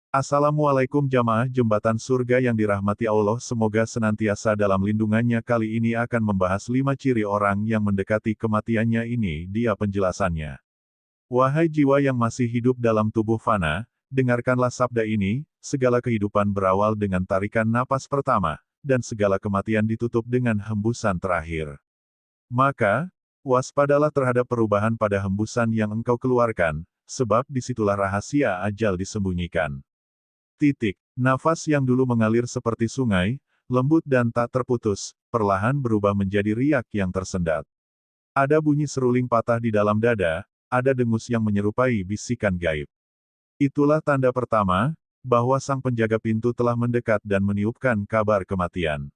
Assalamualaikum jamaah jembatan surga yang dirahmati Allah, semoga senantiasa dalam lindungannya. Kali ini akan membahas 5 ciri orang yang mendekati kematiannya. Ini dia penjelasannya. Wahai jiwa yang masih hidup dalam tubuh fana, dengarkanlah sabda ini, segala kehidupan berawal dengan tarikan napas pertama, dan segala kematian ditutup dengan hembusan terakhir. Maka, waspadalah terhadap perubahan pada hembusan yang engkau keluarkan, sebab disitulah rahasia ajal disembunyikan. Nafas yang dulu mengalir seperti sungai, lembut dan tak terputus, perlahan berubah menjadi riak yang tersendat. Ada bunyi seruling patah di dalam dada, ada dengus yang menyerupai bisikan gaib. Itulah tanda pertama, bahwa sang penjaga pintu telah mendekat dan meniupkan kabar kematian.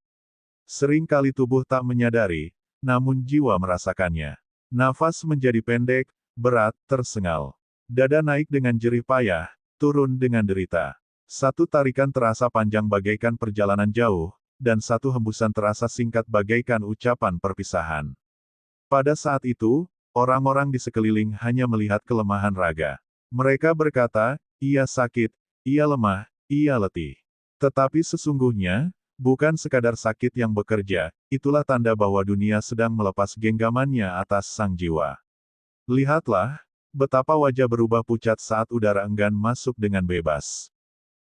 Sering kali tubuh tak menyadari, namun jiwa merasakannya. Nafas menjadi pendek, berat, tersengal. Dada naik dengan jerih payah, turun dengan derita. Satu tarikan terasa panjang bagaikan perjalanan jauh, dan satu hembusan terasa singkat bagaikan ucapan perpisahan. Pada saat itu, orang-orang di sekeliling hanya melihat kelemahan raga. Mereka berkata, ia sakit, ia lemah, ia letih. Tetapi sesungguhnya, bukan sekadar sakit yang bekerja, itulah tanda bahwa dunia sedang melepas genggamannya atas sang jiwa. Lihatlah, betapa wajah berubah pucat saat udara enggan masuk dengan bebas.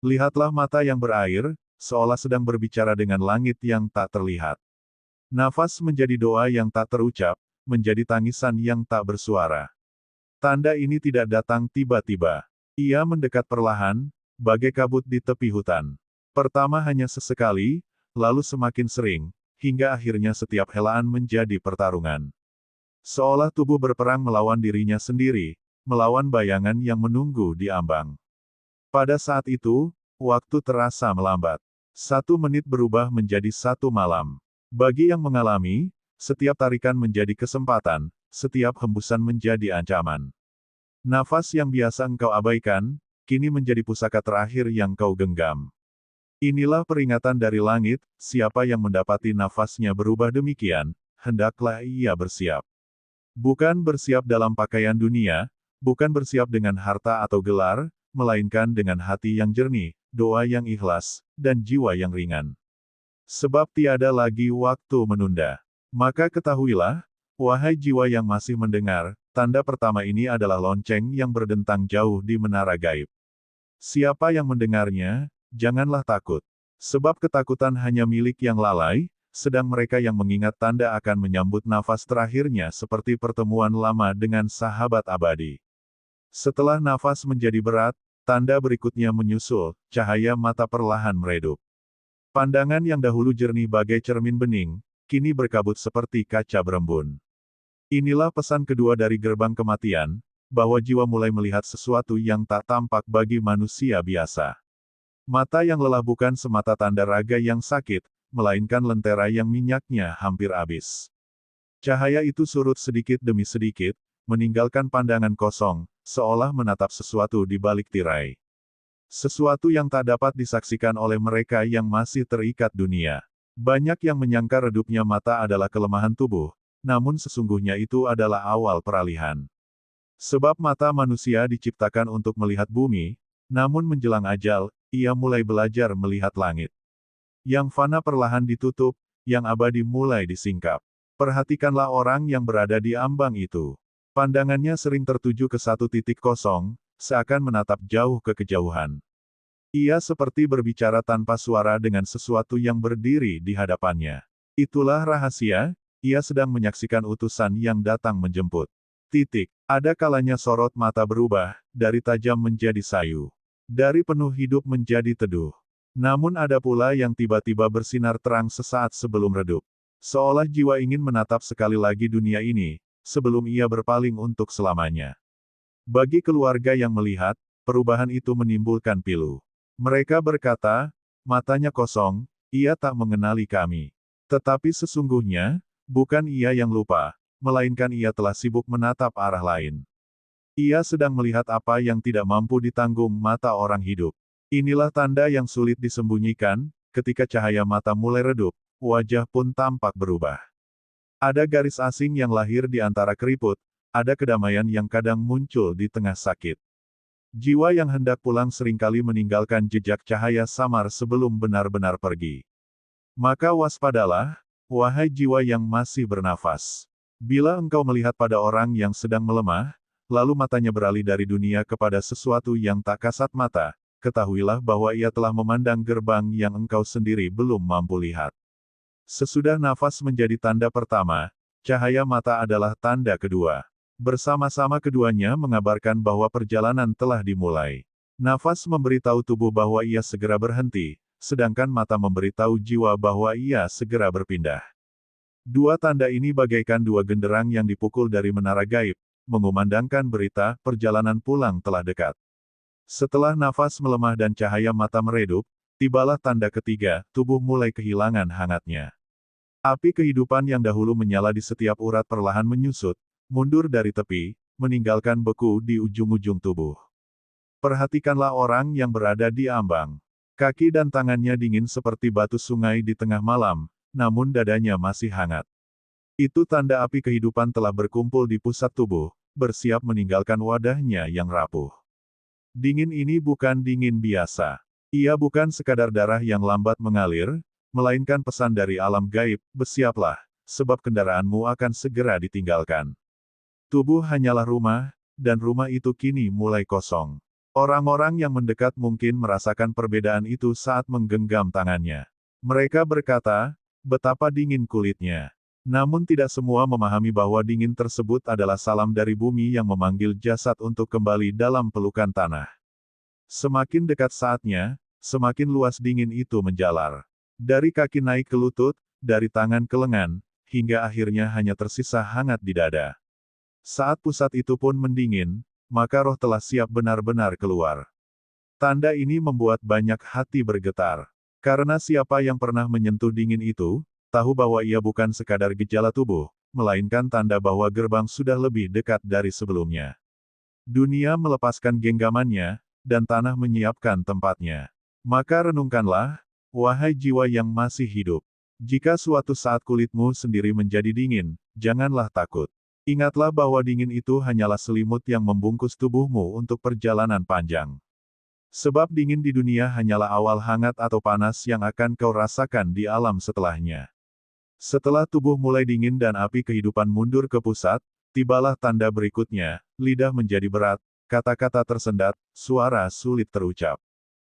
Lihatlah mata yang berair, seolah sedang berbicara dengan langit yang tak terlihat. Nafas menjadi doa yang tak terucap, menjadi tangisan yang tak bersuara. Tanda ini tidak datang tiba-tiba. Ia mendekat perlahan, bagai kabut di tepi hutan. Pertama hanya sesekali, lalu semakin sering, hingga akhirnya setiap helaan menjadi pertarungan. Seolah tubuh berperang melawan dirinya sendiri, melawan bayangan yang menunggu di ambang. Pada saat itu, waktu terasa melambat. 1 menit berubah menjadi 1 malam. Bagi yang mengalami, setiap tarikan menjadi kesempatan, setiap hembusan menjadi ancaman. Nafas yang biasa engkau abaikan, kini menjadi pusaka terakhir yang kau genggam. Inilah peringatan dari langit, siapa yang mendapati nafasnya berubah demikian, hendaklah ia bersiap. Bukan bersiap dalam pakaian dunia, bukan bersiap dengan harta atau gelar, melainkan dengan hati yang jernih, doa yang ikhlas, dan jiwa yang ringan. Sebab tiada lagi waktu menunda. Maka ketahuilah, wahai jiwa yang masih mendengar, tanda pertama ini adalah lonceng yang berdentang jauh di menara gaib. Siapa yang mendengarnya, janganlah takut. Sebab ketakutan hanya milik yang lalai, sedang mereka yang mengingat tanda akan menyambut nafas terakhirnya seperti pertemuan lama dengan sahabat abadi. Setelah nafas menjadi berat, tanda berikutnya menyusul, cahaya mata perlahan meredup. Pandangan yang dahulu jernih bagai cermin bening, kini berkabut seperti kaca berembun. Inilah pesan kedua dari gerbang kematian, bahwa jiwa mulai melihat sesuatu yang tak tampak bagi manusia biasa. Mata yang lelah bukan semata tanda raga yang sakit, melainkan lentera yang minyaknya hampir habis. Cahaya itu surut sedikit demi sedikit, meninggalkan pandangan kosong, seolah menatap sesuatu di balik tirai. Sesuatu yang tak dapat disaksikan oleh mereka yang masih terikat dunia. Banyak yang menyangka redupnya mata adalah kelemahan tubuh, namun sesungguhnya itu adalah awal peralihan. Sebab mata manusia diciptakan untuk melihat bumi, namun menjelang ajal, ia mulai belajar melihat langit. Yang fana perlahan ditutup, yang abadi mulai disingkap. Perhatikanlah orang yang berada di ambang itu. Pandangannya sering tertuju ke satu titik kosong, seakan menatap jauh ke kejauhan. Ia seperti berbicara tanpa suara dengan sesuatu yang berdiri di hadapannya. Itulah rahasia, ia sedang menyaksikan utusan yang datang menjemput. Ada kalanya sorot mata berubah, dari tajam menjadi sayu. Dari penuh hidup menjadi teduh. Namun ada pula yang tiba-tiba bersinar terang sesaat sebelum redup. Seolah jiwa ingin menatap sekali lagi dunia ini, sebelum ia berpaling untuk selamanya. Bagi keluarga yang melihat, perubahan itu menimbulkan pilu. Mereka berkata, matanya kosong, ia tak mengenali kami. Tetapi sesungguhnya, bukan ia yang lupa, melainkan ia telah sibuk menatap arah lain. Ia sedang melihat apa yang tidak mampu ditanggung mata orang hidup. Inilah tanda yang sulit disembunyikan, ketika cahaya mata mulai redup, wajah pun tampak berubah. Ada garis asing yang lahir di antara keriput, ada kedamaian yang kadang muncul di tengah sakit. Jiwa yang hendak pulang seringkali meninggalkan jejak cahaya samar sebelum benar-benar pergi. Maka waspadalah, wahai jiwa yang masih bernafas. Bila engkau melihat pada orang yang sedang melemah, lalu matanya beralih dari dunia kepada sesuatu yang tak kasat mata, ketahuilah bahwa ia telah memandang gerbang yang engkau sendiri belum mampu lihat. Sesudah nafas menjadi tanda pertama, cahaya mata adalah tanda kedua. Bersama-sama keduanya mengabarkan bahwa perjalanan telah dimulai. Nafas memberitahu tubuh bahwa ia segera berhenti, sedangkan mata memberitahu jiwa bahwa ia segera berpindah. Dua tanda ini bagaikan dua genderang yang dipukul dari menara gaib, mengumandangkan berita perjalanan pulang telah dekat. Setelah nafas melemah dan cahaya mata meredup, tibalah tanda ketiga, tubuh mulai kehilangan hangatnya. Api kehidupan yang dahulu menyala di setiap urat perlahan menyusut, mundur dari tepi, meninggalkan beku di ujung-ujung tubuh. Perhatikanlah orang yang berada di ambang. Kaki dan tangannya dingin seperti batu sungai di tengah malam, namun dadanya masih hangat. Itu tanda api kehidupan telah berkumpul di pusat tubuh, bersiap meninggalkan wadahnya yang rapuh. Dingin ini bukan dingin biasa. Ia bukan sekadar darah yang lambat mengalir, melainkan pesan dari alam gaib, bersiaplah, sebab kendaraanmu akan segera ditinggalkan. Tubuh hanyalah rumah, dan rumah itu kini mulai kosong. Orang-orang yang mendekat mungkin merasakan perbedaan itu saat menggenggam tangannya. Mereka berkata, betapa dingin kulitnya. Namun tidak semua memahami bahwa dingin tersebut adalah salam dari bumi yang memanggil jasad untuk kembali dalam pelukan tanah. Semakin dekat saatnya, semakin luas dingin itu menjalar. Dari kaki naik ke lutut, dari tangan ke lengan, hingga akhirnya hanya tersisa hangat di dada. Saat pusat itu pun mendingin, maka roh telah siap benar-benar keluar. Tanda ini membuat banyak hati bergetar. Karena siapa yang pernah menyentuh dingin itu, tahu bahwa ia bukan sekadar gejala tubuh, melainkan tanda bahwa gerbang sudah lebih dekat dari sebelumnya. Dunia melepaskan genggamannya, dan tanah menyiapkan tempatnya. Maka renungkanlah, wahai jiwa yang masih hidup. Jika suatu saat kulitmu sendiri menjadi dingin, janganlah takut. Ingatlah bahwa dingin itu hanyalah selimut yang membungkus tubuhmu untuk perjalanan panjang. Sebab dingin di dunia hanyalah awal hangat atau panas yang akan kau rasakan di alam setelahnya. Setelah tubuh mulai dingin dan api kehidupan mundur ke pusat, tibalah tanda berikutnya, lidah menjadi berat, kata-kata tersendat, suara sulit terucap.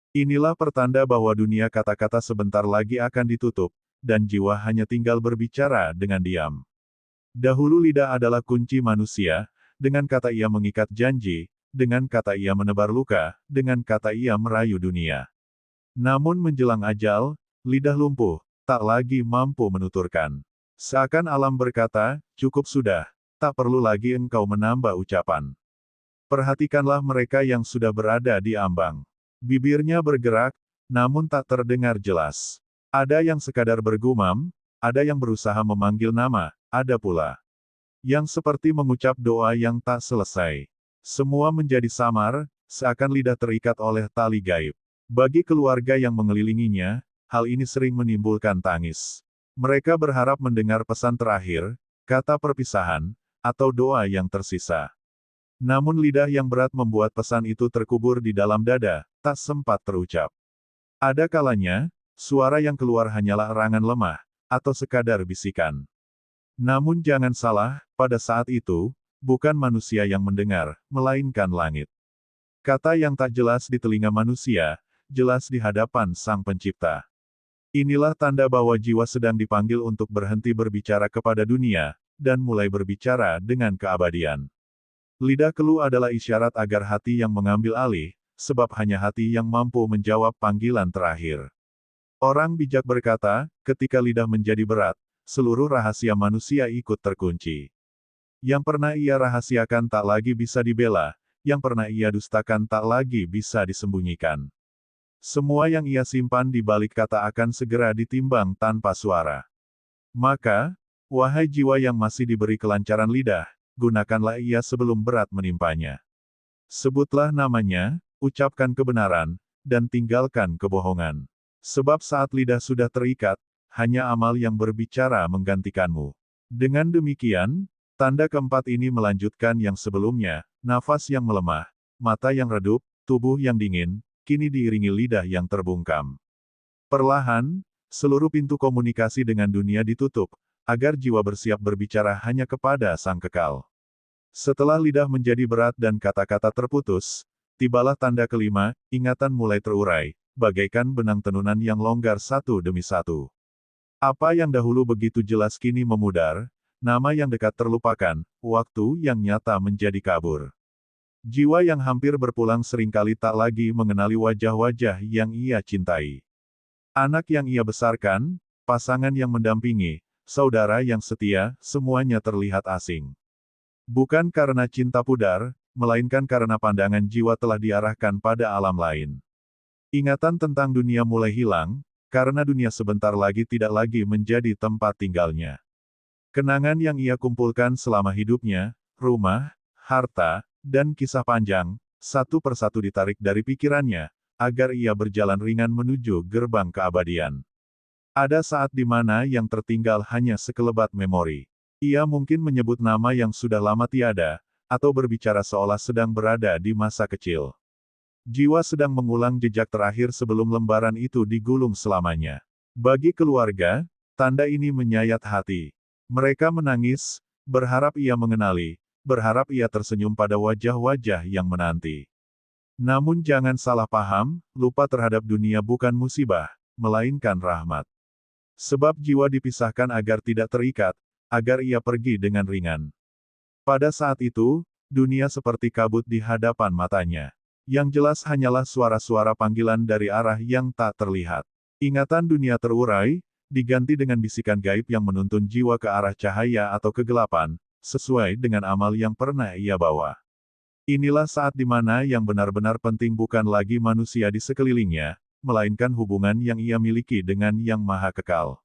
Inilah pertanda bahwa dunia kata-kata sebentar lagi akan ditutup, dan jiwa hanya tinggal berbicara dengan diam. Dahulu lidah adalah kunci manusia, dengan kata ia mengikat janji, dengan kata ia menebar luka, dengan kata ia merayu dunia. Namun menjelang ajal, lidah lumpuh, tak lagi mampu menuturkan. Seakan alam berkata, cukup sudah, tak perlu lagi engkau menambah ucapan. Perhatikanlah mereka yang sudah berada di ambang. Bibirnya bergerak, namun tak terdengar jelas. Ada yang sekadar bergumam, ada yang berusaha memanggil nama, ada pula yang seperti mengucap doa yang tak selesai. Semua menjadi samar, seakan lidah terikat oleh tali gaib. Bagi keluarga yang mengelilinginya, hal ini sering menimbulkan tangis. Mereka berharap mendengar pesan terakhir, kata perpisahan, atau doa yang tersisa. Namun lidah yang berat membuat pesan itu terkubur di dalam dada, tak sempat terucap. Ada kalanya, suara yang keluar hanyalah erangan lemah, atau sekadar bisikan. Namun jangan salah, pada saat itu, bukan manusia yang mendengar, melainkan langit. Kata yang tak jelas di telinga manusia, jelas di hadapan Sang Pencipta. Inilah tanda bahwa jiwa sedang dipanggil untuk berhenti berbicara kepada dunia, dan mulai berbicara dengan keabadian. Lidah keluh adalah isyarat agar hati yang mengambil alih, sebab hanya hati yang mampu menjawab panggilan terakhir. Orang bijak berkata, ketika lidah menjadi berat, seluruh rahasia manusia ikut terkunci. Yang pernah ia rahasiakan tak lagi bisa dibela, yang pernah ia dustakan tak lagi bisa disembunyikan. Semua yang ia simpan di balik kata akan segera ditimbang tanpa suara. Maka, wahai jiwa yang masih diberi kelancaran lidah, gunakanlah ia sebelum berat menimpanya. Sebutlah namanya, ucapkan kebenaran, dan tinggalkan kebohongan. Sebab saat lidah sudah terikat, hanya amal yang berbicara menggantikanmu. Dengan demikian, tanda keempat ini melanjutkan yang sebelumnya, nafas yang melemah, mata yang redup, tubuh yang dingin, kini diiringi lidah yang terbungkam. Perlahan, seluruh pintu komunikasi dengan dunia ditutup, agar jiwa bersiap berbicara hanya kepada Sang Kekal. Setelah lidah menjadi berat dan kata-kata terputus, tibalah tanda kelima, ingatan mulai terurai, bagaikan benang tenunan yang longgar satu demi satu. Apa yang dahulu begitu jelas kini memudar, nama yang dekat terlupakan, waktu yang nyata menjadi kabur. Jiwa yang hampir berpulang seringkali tak lagi mengenali wajah-wajah yang ia cintai. Anak yang ia besarkan, pasangan yang mendampingi, saudara yang setia, semuanya terlihat asing. Bukan karena cinta pudar, melainkan karena pandangan jiwa telah diarahkan pada alam lain. Ingatan tentang dunia mulai hilang, karena dunia sebentar lagi tidak lagi menjadi tempat tinggalnya. Kenangan yang ia kumpulkan selama hidupnya, rumah, harta, dan kisah panjang, satu persatu ditarik dari pikirannya, agar ia berjalan ringan menuju gerbang keabadian. Ada saat di mana yang tertinggal hanya sekelebat memori. Ia mungkin menyebut nama yang sudah lama tiada, atau berbicara seolah sedang berada di masa kecil. Jiwa sedang mengulang jejak terakhir sebelum lembaran itu digulung selamanya. Bagi keluarga, tanda ini menyayat hati. Mereka menangis, berharap ia mengenali, berharap ia tersenyum pada wajah-wajah yang menanti. Namun jangan salah paham, lupa terhadap dunia bukan musibah, melainkan rahmat. Sebab jiwa dipisahkan agar tidak terikat, agar ia pergi dengan ringan. Pada saat itu, dunia seperti kabut di hadapan matanya. Yang jelas hanyalah suara-suara panggilan dari arah yang tak terlihat. Ingatan dunia terurai, diganti dengan bisikan gaib yang menuntun jiwa ke arah cahaya atau kegelapan, sesuai dengan amal yang pernah ia bawa. Inilah saat di mana yang benar-benar penting bukan lagi manusia di sekelilingnya, melainkan hubungan yang ia miliki dengan Yang Maha Kekal.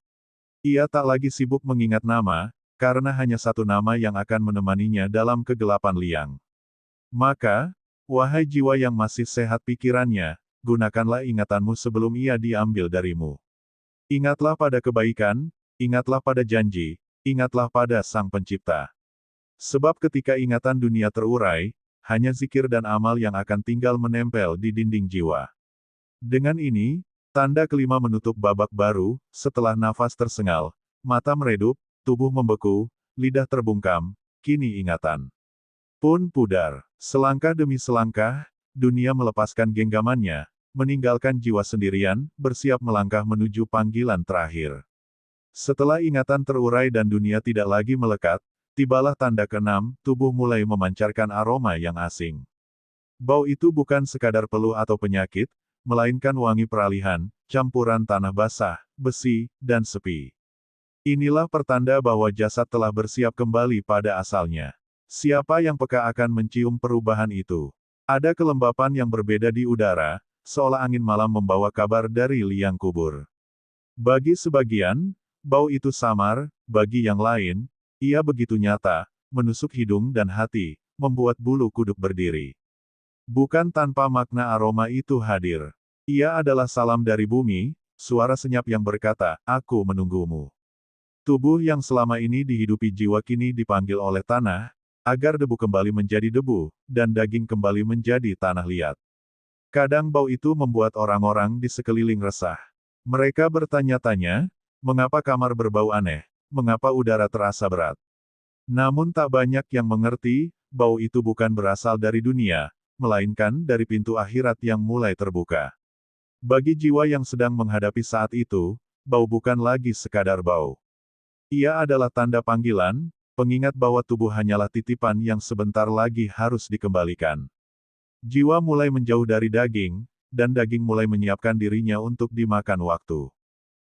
Ia tak lagi sibuk mengingat nama, karena hanya satu nama yang akan menemaninya dalam kegelapan liang. Maka, wahai jiwa yang masih sehat pikirannya, gunakanlah ingatanmu sebelum ia diambil darimu. Ingatlah pada kebaikan, ingatlah pada janji, ingatlah pada Sang Pencipta. Sebab ketika ingatan dunia terurai, hanya zikir dan amal yang akan tinggal menempel di dinding jiwa. Dengan ini, tanda kelima menutup babak baru, setelah nafas tersengal, mata meredup, tubuh membeku, lidah terbungkam, kini ingatan pun pudar. Selangkah demi selangkah, dunia melepaskan genggamannya, meninggalkan jiwa sendirian, bersiap melangkah menuju panggilan terakhir. Setelah ingatan terurai dan dunia tidak lagi melekat, tibalah tanda keenam, tubuh mulai memancarkan aroma yang asing. Bau itu bukan sekadar peluh atau penyakit, melainkan wangi peralihan, campuran tanah basah, besi, dan sepi. Inilah pertanda bahwa jasad telah bersiap kembali pada asalnya. Siapa yang peka akan mencium perubahan itu? Ada kelembapan yang berbeda di udara, seolah angin malam membawa kabar dari liang kubur. Bagi sebagian, bau itu samar, bagi yang lain, ia begitu nyata, menusuk hidung dan hati, membuat bulu kuduk berdiri. Bukan tanpa makna aroma itu hadir. Ia adalah salam dari bumi, suara senyap yang berkata, "Aku menunggumu." Tubuh yang selama ini dihidupi jiwa kini dipanggil oleh tanah, agar debu kembali menjadi debu, dan daging kembali menjadi tanah liat. Kadang bau itu membuat orang-orang di sekeliling resah. Mereka bertanya-tanya, mengapa kamar berbau aneh? Mengapa udara terasa berat? Namun tak banyak yang mengerti, bau itu bukan berasal dari dunia, melainkan dari pintu akhirat yang mulai terbuka. Bagi jiwa yang sedang menghadapi saat itu, bau bukan lagi sekadar bau. Ia adalah tanda panggilan, pengingat bahwa tubuh hanyalah titipan yang sebentar lagi harus dikembalikan. Jiwa mulai menjauh dari daging, dan daging mulai menyiapkan dirinya untuk dimakan waktu.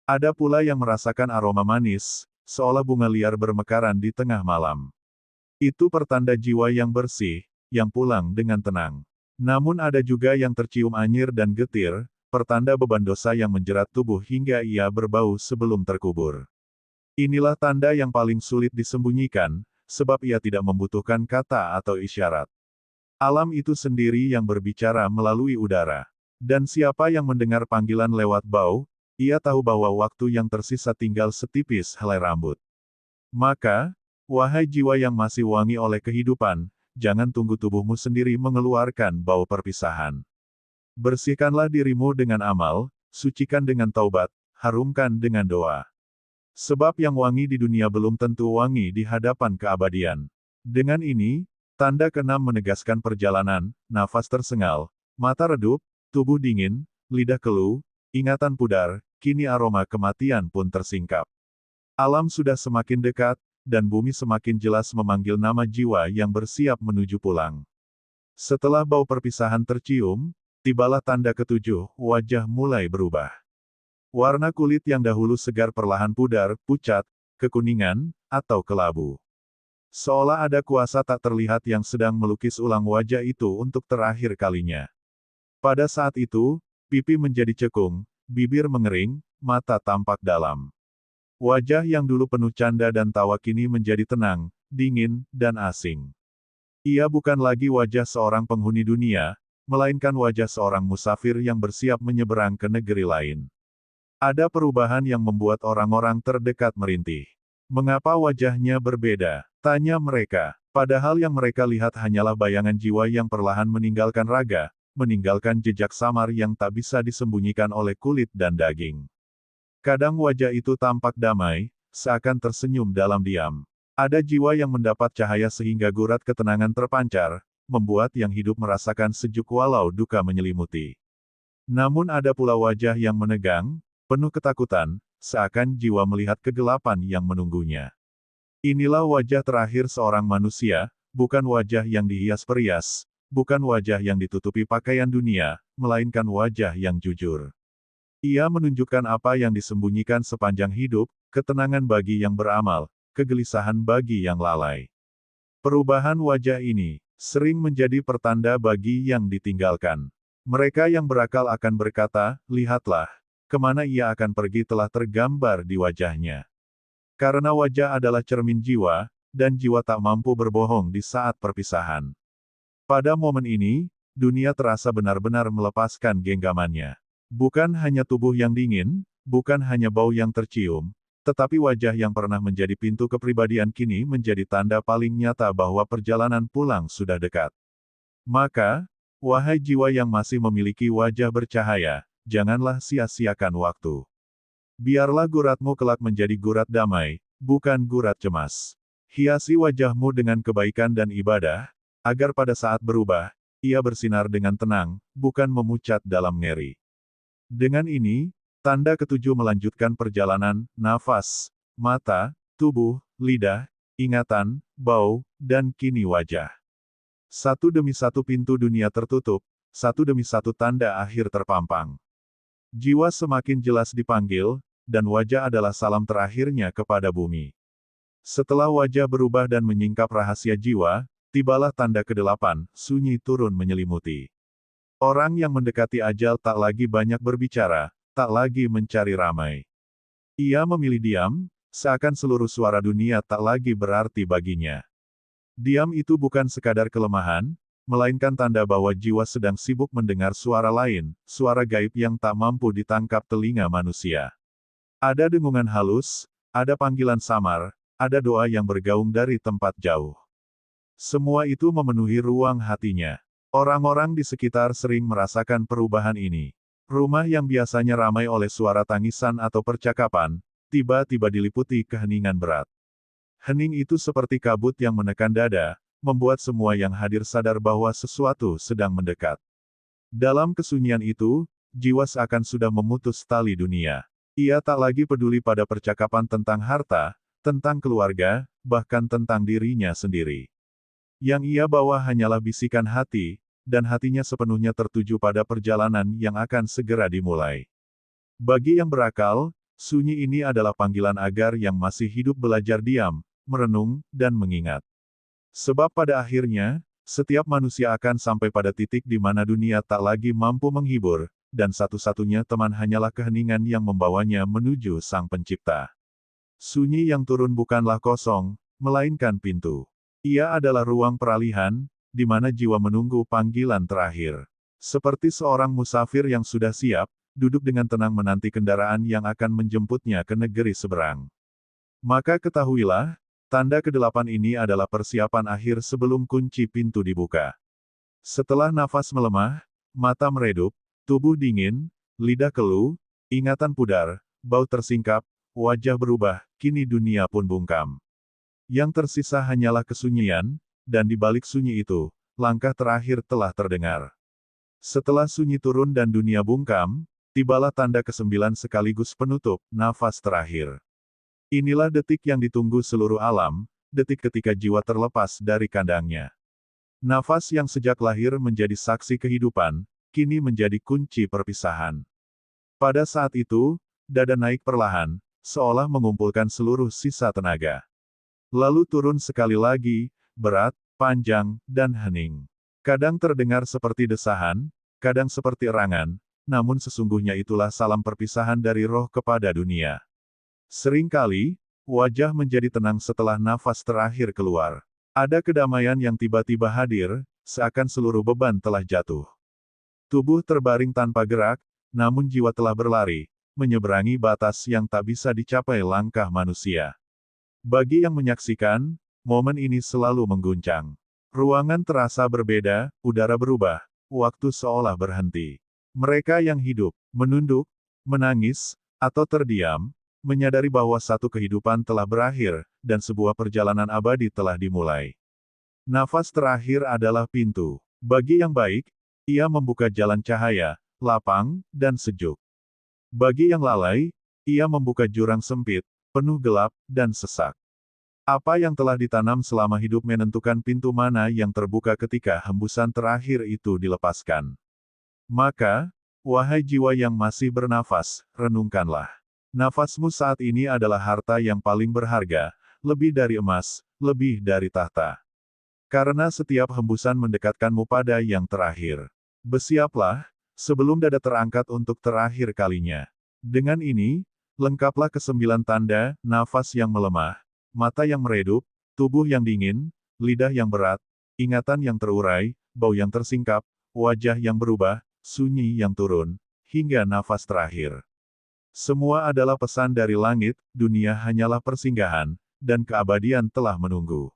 Ada pula yang merasakan aroma manis, seolah bunga liar bermekaran di tengah malam. Itu pertanda jiwa yang bersih, yang pulang dengan tenang. Namun ada juga yang tercium anyir dan getir, pertanda beban dosa yang menjerat tubuh hingga ia berbau sebelum terkubur. Inilah tanda yang paling sulit disembunyikan, sebab ia tidak membutuhkan kata atau isyarat. Alam itu sendiri yang berbicara melalui udara. Dan siapa yang mendengar panggilan lewat bau, ia tahu bahwa waktu yang tersisa tinggal setipis helai rambut. Maka, wahai jiwa yang masih wangi oleh kehidupan, jangan tunggu tubuhmu sendiri mengeluarkan bau perpisahan. Bersihkanlah dirimu dengan amal, sucikan dengan taubat, harumkan dengan doa. Sebab yang wangi di dunia belum tentu wangi di hadapan keabadian. Dengan ini, tanda keenam menegaskan perjalanan, nafas tersengal, mata redup, tubuh dingin, lidah keluh, ingatan pudar, kini aroma kematian pun tersingkap. Alam sudah semakin dekat, dan bumi semakin jelas memanggil nama jiwa yang bersiap menuju pulang. Setelah bau perpisahan tercium, tibalah tanda ketujuh, wajah mulai berubah. Warna kulit yang dahulu segar perlahan pudar, pucat, kekuningan, atau kelabu. Seolah ada kuasa tak terlihat yang sedang melukis ulang wajah itu untuk terakhir kalinya. Pada saat itu, pipi menjadi cekung, bibir mengering, mata tampak dalam. Wajah yang dulu penuh canda dan tawa kini menjadi tenang, dingin, dan asing. Ia bukan lagi wajah seorang penghuni dunia, melainkan wajah seorang musafir yang bersiap menyeberang ke negeri lain. Ada perubahan yang membuat orang-orang terdekat merintih. Mengapa wajahnya berbeda? Tanya mereka. Padahal yang mereka lihat hanyalah bayangan jiwa yang perlahan meninggalkan raga, meninggalkan jejak samar yang tak bisa disembunyikan oleh kulit dan daging. Kadang wajah itu tampak damai, seakan tersenyum dalam diam. Ada jiwa yang mendapat cahaya sehingga gurat ketenangan terpancar, membuat yang hidup merasakan sejuk walau duka menyelimuti. Namun ada pula wajah yang menegang, penuh ketakutan, seakan jiwa melihat kegelapan yang menunggunya. Inilah wajah terakhir seorang manusia, bukan wajah yang dihias perias, bukan wajah yang ditutupi pakaian dunia, melainkan wajah yang jujur. Ia menunjukkan apa yang disembunyikan sepanjang hidup, ketenangan bagi yang beramal, kegelisahan bagi yang lalai. Perubahan wajah ini sering menjadi pertanda bagi yang ditinggalkan. Mereka yang berakal akan berkata, "Lihatlah, kemana ia akan pergi telah tergambar di wajahnya." Karena wajah adalah cermin jiwa, dan jiwa tak mampu berbohong di saat perpisahan. Pada momen ini, dunia terasa benar-benar melepaskan genggamannya. Bukan hanya tubuh yang dingin, bukan hanya bau yang tercium, tetapi wajah yang pernah menjadi pintu kepribadian kini menjadi tanda paling nyata bahwa perjalanan pulang sudah dekat. Maka, wahai jiwa yang masih memiliki wajah bercahaya, janganlah sia-siakan waktu. Biarlah guratmu kelak menjadi gurat damai, bukan gurat cemas. Hiasi wajahmu dengan kebaikan dan ibadah, agar pada saat berubah, ia bersinar dengan tenang, bukan memucat dalam ngeri. Dengan ini, tanda ketujuh melanjutkan perjalanan, nafas, mata, tubuh, lidah, ingatan, bau, dan kini wajah. Satu demi satu pintu dunia tertutup, satu demi satu tanda akhir terpampang. Jiwa semakin jelas dipanggil, dan wajah adalah salam terakhirnya kepada bumi. Setelah wajah berubah dan menyingkap rahasia jiwa, tibalah tanda ke-8, sunyi turun menyelimuti. Orang yang mendekati ajal tak lagi banyak berbicara, tak lagi mencari ramai. Ia memilih diam, seakan seluruh suara dunia tak lagi berarti baginya. Diam itu bukan sekadar kelemahan, melainkan tanda bahwa jiwa sedang sibuk mendengar suara lain, suara gaib yang tak mampu ditangkap telinga manusia. Ada dengungan halus, ada panggilan samar, ada doa yang bergaung dari tempat jauh. Semua itu memenuhi ruang hatinya. Orang-orang di sekitar sering merasakan perubahan ini. Rumah yang biasanya ramai oleh suara tangisan atau percakapan, tiba-tiba diliputi keheningan berat. Hening itu seperti kabut yang menekan dada, membuat semua yang hadir sadar bahwa sesuatu sedang mendekat. Dalam kesunyian itu, jiwa seakan sudah memutus tali dunia. Ia tak lagi peduli pada percakapan tentang harta, tentang keluarga, bahkan tentang dirinya sendiri. Yang ia bawa hanyalah bisikan hati, dan hatinya sepenuhnya tertuju pada perjalanan yang akan segera dimulai. Bagi yang berakal, sunyi ini adalah panggilan agar yang masih hidup belajar diam, merenung, dan mengingat. Sebab pada akhirnya, setiap manusia akan sampai pada titik di mana dunia tak lagi mampu menghibur, dan satu-satunya teman hanyalah keheningan yang membawanya menuju Sang Pencipta. Sunyi yang turun bukanlah kosong, melainkan pintu. Ia adalah ruang peralihan, di mana jiwa menunggu panggilan terakhir. Seperti seorang musafir yang sudah siap, duduk dengan tenang menanti kendaraan yang akan menjemputnya ke negeri seberang. Maka ketahuilah, tanda ke-8 ini adalah persiapan akhir sebelum kunci pintu dibuka. Setelah nafas melemah, mata meredup, Tubuh dingin, lidah keluh, ingatan pudar, bau tersingkap, wajah berubah, kini dunia pun bungkam. Yang tersisa hanyalah kesunyian, dan di balik sunyi itu, langkah terakhir telah terdengar. Setelah sunyi turun dan dunia bungkam, tibalah tanda kesembilan sekaligus penutup, nafas terakhir. Inilah detik yang ditunggu seluruh alam, detik ketika jiwa terlepas dari kandangnya. Nafas yang sejak lahir menjadi saksi kehidupan, kini menjadi kunci perpisahan. Pada saat itu, dada naik perlahan, seolah mengumpulkan seluruh sisa tenaga. Lalu turun sekali lagi, berat, panjang, dan hening. Kadang terdengar seperti desahan, kadang seperti erangan, namun sesungguhnya itulah salam perpisahan dari roh kepada dunia. Seringkali, wajah menjadi tenang setelah nafas terakhir keluar. Ada kedamaian yang tiba-tiba hadir, seakan seluruh beban telah jatuh. Tubuh terbaring tanpa gerak, namun jiwa telah berlari, menyeberangi batas yang tak bisa dicapai langkah manusia. Bagi yang menyaksikan, momen ini selalu mengguncang. Ruangan terasa berbeda, udara berubah, waktu seolah berhenti. Mereka yang hidup, menunduk, menangis, atau terdiam, menyadari bahwa satu kehidupan telah berakhir, dan sebuah perjalanan abadi telah dimulai. Nafas terakhir adalah pintu. Bagi yang baik, ia membuka jalan cahaya, lapang, dan sejuk. Bagi yang lalai, ia membuka jurang sempit, penuh gelap, dan sesak. Apa yang telah ditanam selama hidup menentukan pintu mana yang terbuka ketika hembusan terakhir itu dilepaskan. Maka, wahai jiwa yang masih bernafas, renungkanlah. Nafasmu saat ini adalah harta yang paling berharga, lebih dari emas, lebih dari tahta. Karena setiap hembusan mendekatkanmu pada yang terakhir. Bersiaplah, sebelum dada terangkat untuk terakhir kalinya. Dengan ini, lengkaplah kesembilan tanda, nafas yang melemah, mata yang meredup, tubuh yang dingin, lidah yang berat, ingatan yang terurai, bau yang tersingkap, wajah yang berubah, sunyi yang turun, hingga nafas terakhir. Semua adalah pesan dari langit, dunia hanyalah persinggahan, dan keabadian telah menunggu.